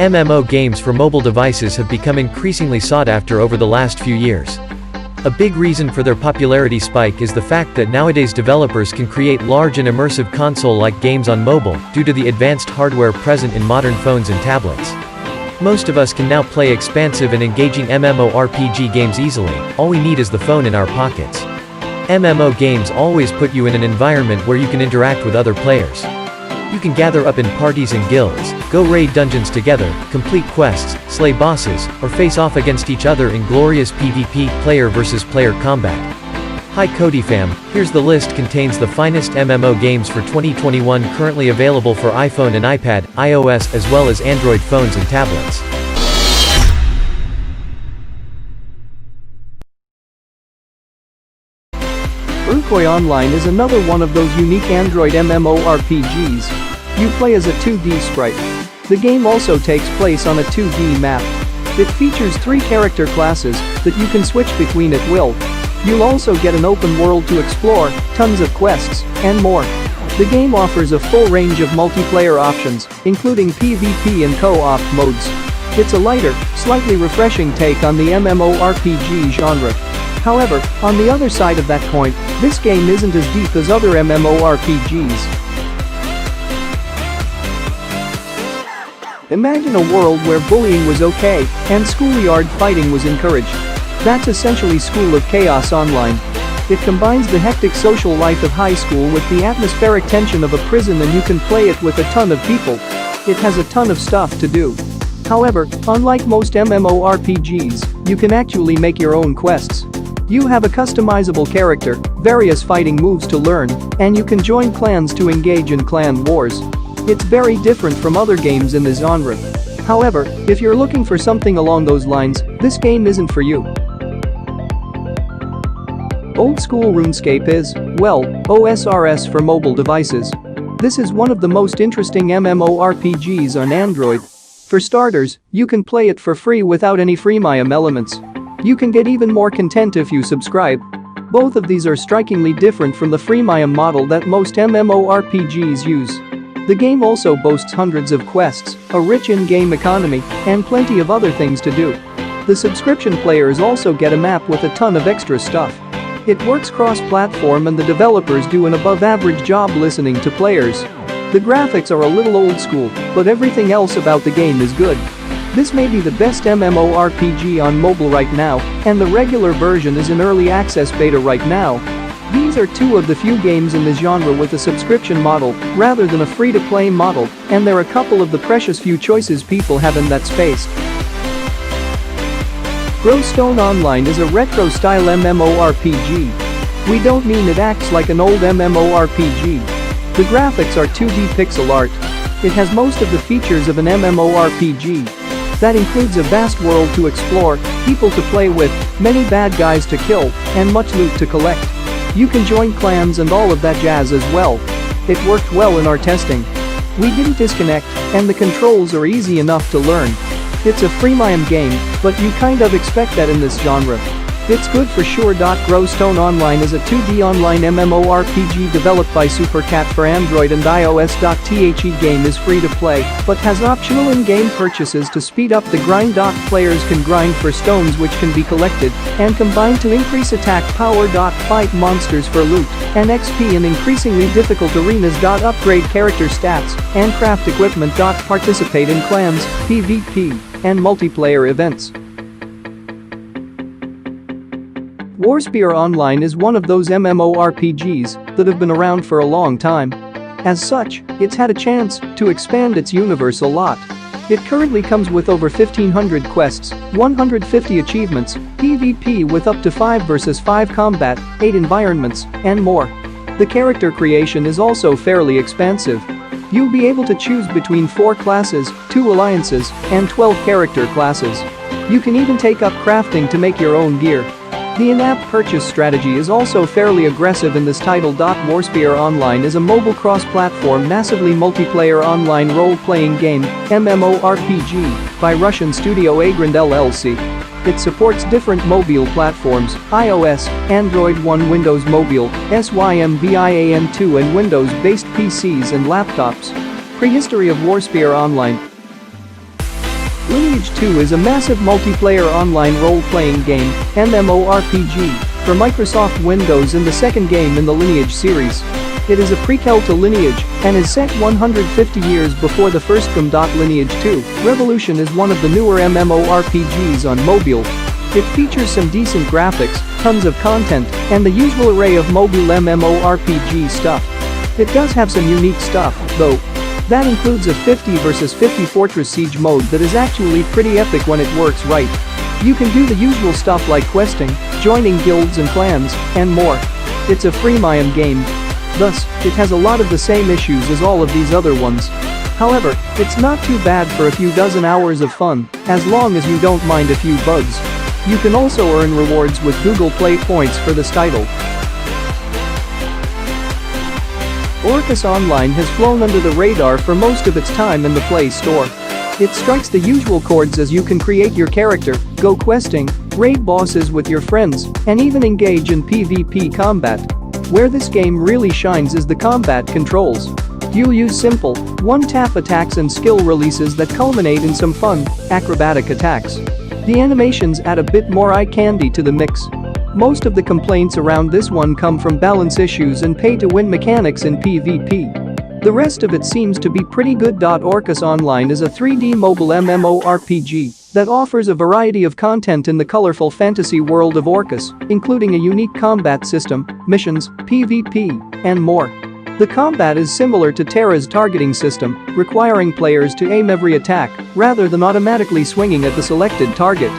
MMO games for mobile devices have become increasingly sought after over the last few years. A big reason for their popularity spike is the fact that nowadays developers can create large and immersive console-like games on mobile, due to the advanced hardware present in modern phones and tablets. Most of us can now play expansive and engaging MMORPG games easily. All we need is the phone in our pockets. MMO games always put you in an environment where you can interact with other players. You can gather up in parties and guilds, go raid dungeons together, complete quests, slay bosses, or face off against each other in glorious PvP, player versus player combat. Hi Cody fam, here's the list contains the finest MMO games for 2021 currently available for iPhone and iPad, iOS as well as Android phones and tablets. RUCOY Online is another one of those unique Android MMORPGs. You play as a 2D sprite. The game also takes place on a 2D map. It features 3 character classes that you can switch between at will. You'll also get an open world to explore, tons of quests, and more. The game offers a full range of multiplayer options, including PvP and co-op modes. It's a lighter, slightly refreshing take on the MMORPG genre. However, on the other side of that coin, this game isn't as deep as other MMORPGs. Imagine a world where bullying was okay, and schoolyard fighting was encouraged. That's essentially School of Chaos Online. It combines the hectic social life of high school with the atmospheric tension of a prison, and you can play it with a ton of people. It has a ton of stuff to do. However, unlike most MMORPGs, you can actually make your own quests. You have a customizable character, various fighting moves to learn, and you can join clans to engage in clan wars. It's very different from other games in the genre. However, if you're looking for something along those lines, this game isn't for you. Old school RUNNESCAPE is, well, OSRS for mobile devices. This is one of the most interesting MMORPGs on Android. For starters, you can play it for free without any freemium elements. You can get even more content if you subscribe. Both of these are strikingly different from the freemium model that most MMORPGs use. The game also boasts hundreds of quests, a rich in-game economy, and plenty of other things to do. The subscription players also get a map with a ton of extra stuff. It works cross-platform, and the developers do an above-average job listening to players. The graphics are a little old school, but everything else about the game is good. This may be the best MMORPG on mobile right now, and the regular version is in early access beta right now. These are 2 of the few games in the genre with a subscription model rather than a free-to-play model, and they're a couple of the precious few choices people have in that space. GROWSTOENE Online is a retro-style MMORPG. We don't mean it acts like an old MMORPG. The graphics are 2D pixel art. It has most of the features of an MMORPG. That includes a vast world to explore, people to play with, many bad guys to kill, and much loot to collect. You can join clans and all of that jazz as well. It worked well in our testing. We didn't disconnect, and the controls are easy enough to learn. It's a freemium game, but you kind of expect that in this genre. It's good for sure. GROWSTOENE Online is a 2D online MMORPG developed by Supercat for Android and iOS. The game is free to play, but has optional in-game purchases to speed up the grind. Players can grind for stones which can be collected and combined to increase attack power. Fight monsters for loot and XP in increasingly difficult arenas. Upgrade character stats and craft equipment. Participate in clans, PvP, and multiplayer events. Warspear Online is one of those MMORPGs that have been around for a long time. As such, it's had a chance to expand its universe a lot. It currently comes with over 1,500 quests, 150 achievements, PvP with up to 5 vs 5 combat, 8 environments, and more. The character creation is also fairly expansive. You'll be able to choose between 4 classes, 2 alliances, and 12 character classes. You can even take up crafting to make your own gear. The in-app purchase strategy is also fairly aggressive in this title. Warspear Online is a mobile cross-platform massively multiplayer online role-playing game, MMORPG, by Russian studio ARCANE LLC. It supports different mobile platforms, iOS, Android One, Windows Mobile, SYMBIAN2 and Windows-based PCs and laptops. Prehistory of Warspear Online. Lineage 2 is a massive multiplayer online role-playing game, MMORPG, for Microsoft Windows and the second game in the Lineage series. It is a prequel to Lineage and is set 150 years before the first game. Lineage 2 Revolution is one of the newer MMORPGs on mobile. It features some decent graphics, tons of content, and the usual array of mobile MMORPG stuff. It does have some unique stuff, though. That includes a 50 vs 50 Fortress Siege mode that is actually pretty epic when it works right. You can do the usual stuff like questing, joining guilds and clans, and more. It's a freemium game. Thus, it has a lot of the same issues as all of these other ones. However, it's not too bad for a few dozen hours of fun, as long as you don't mind a few bugs. You can also earn rewards with Google Play points for this title. AURCUS Online has flown under the radar for most of its time in the Play Store. It strikes the usual chords as you can create your character, go questing, raid bosses with your friends, and even engage in PvP combat. Where this game really shines is the combat controls. You'll use simple, one-tap attacks and skill releases that culminate in some fun, acrobatic attacks. The animations add a bit more eye candy to the mix. Most of the complaints around this one come from balance issues and pay-to-win mechanics in PvP. The rest of it seems to be pretty good. AURCUS Online is a 3D mobile MMORPG that offers a variety of content in the colorful fantasy world of AURCUS, including a unique combat system, missions, PvP, and more. The combat is similar to Terra's targeting system, requiring players to aim every attack rather than automatically swinging at the selected target.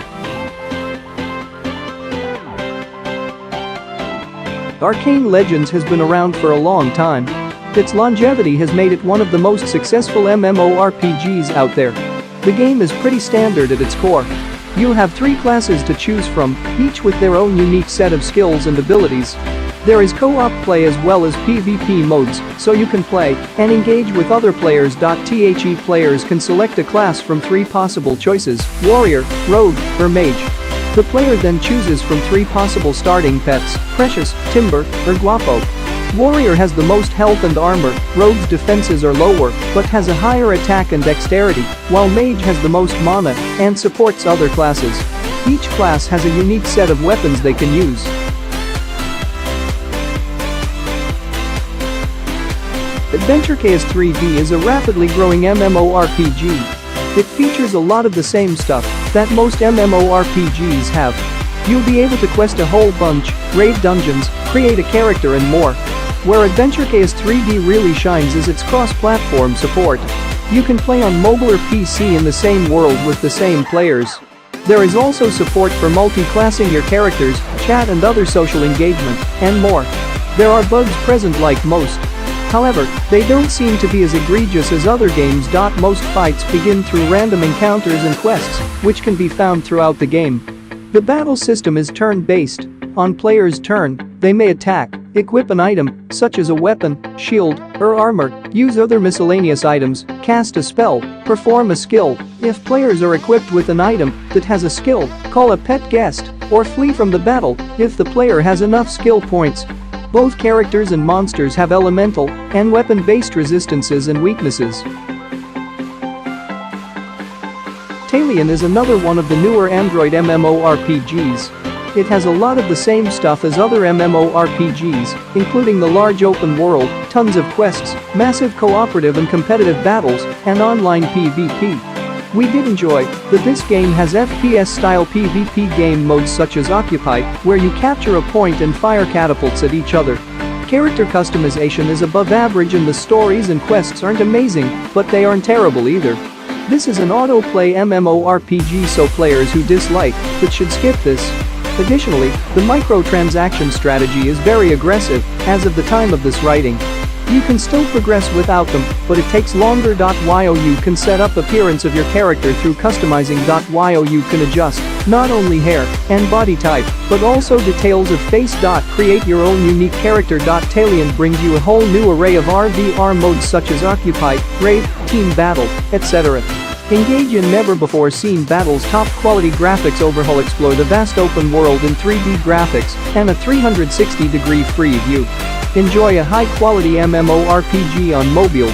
Arcane Legends has been around for a long time. Its longevity has made it one of the most successful MMORPGs out there. The game is pretty standard at its core. You'll have 3 classes to choose from, each with their own unique set of skills and abilities. There is co-op play as well as PvP modes, so you can play and engage with other players. The players can select a class from 3 possible choices: warrior, rogue, or mage. The player then chooses from 3 possible starting pets: precious, timber, or guapo. Warrior has the most health and armor, rogue's defenses are lower but has a higher attack and dexterity, while mage has the most mana and supports other classes. Each class has a unique set of weapons they can use. ADVENTUREQUEST 3D is a rapidly growing MMORPG. It features a lot of the same stuff that most MMORPGs have. You'll be able to quest a whole bunch, raid dungeons, create a character and more. Where ADVENTUREQUEST 3D really shines is its cross-platform support. You can play on mobile or PC in the same world with the same players. There is also support for multi-classing your characters, chat and other social engagement, and more. There are bugs present like most. However, they don't seem to be as egregious as other games. Most fights begin through random encounters and quests, which can be found throughout the game. The battle system is turn-based. On player's turn, they may attack, equip an item, such as a weapon, shield, or armor, use other miscellaneous items, cast a spell, perform a skill. If players are equipped with an item that has a skill, call a pet guest, or flee from the battle if the player has enough skill points. Both characters and monsters have elemental and weapon-based resistances and weaknesses. Talion is another one of the newer Android MMORPGs. It has a lot of the same stuff as other MMORPGs, including the large open world, tons of quests, massive cooperative and competitive battles, and online PvP. We did enjoy that this game has FPS-style PvP game modes such as Occupy, where you capture a point and fire catapults at each other. Character customization is above average and the stories and quests aren't amazing, but they aren't terrible either. This is an auto-play MMORPG, so players who dislike that should skip this. Additionally, the microtransaction strategy is very aggressive as of the time of this writing. You can still progress without them, but it takes longer. You can set up appearance of your character through customizing. You can adjust not only hair and body type, but also details of face. Create your own unique character. Talion brings you a whole new array of RVR modes such as Occupy, Raid, Team Battle, etc. Engage in never-before-seen battles, top-quality graphics overhaul, explore the vast open world in 3D graphics and a 360-degree free view. Enjoy a high-quality MMORPG on mobile.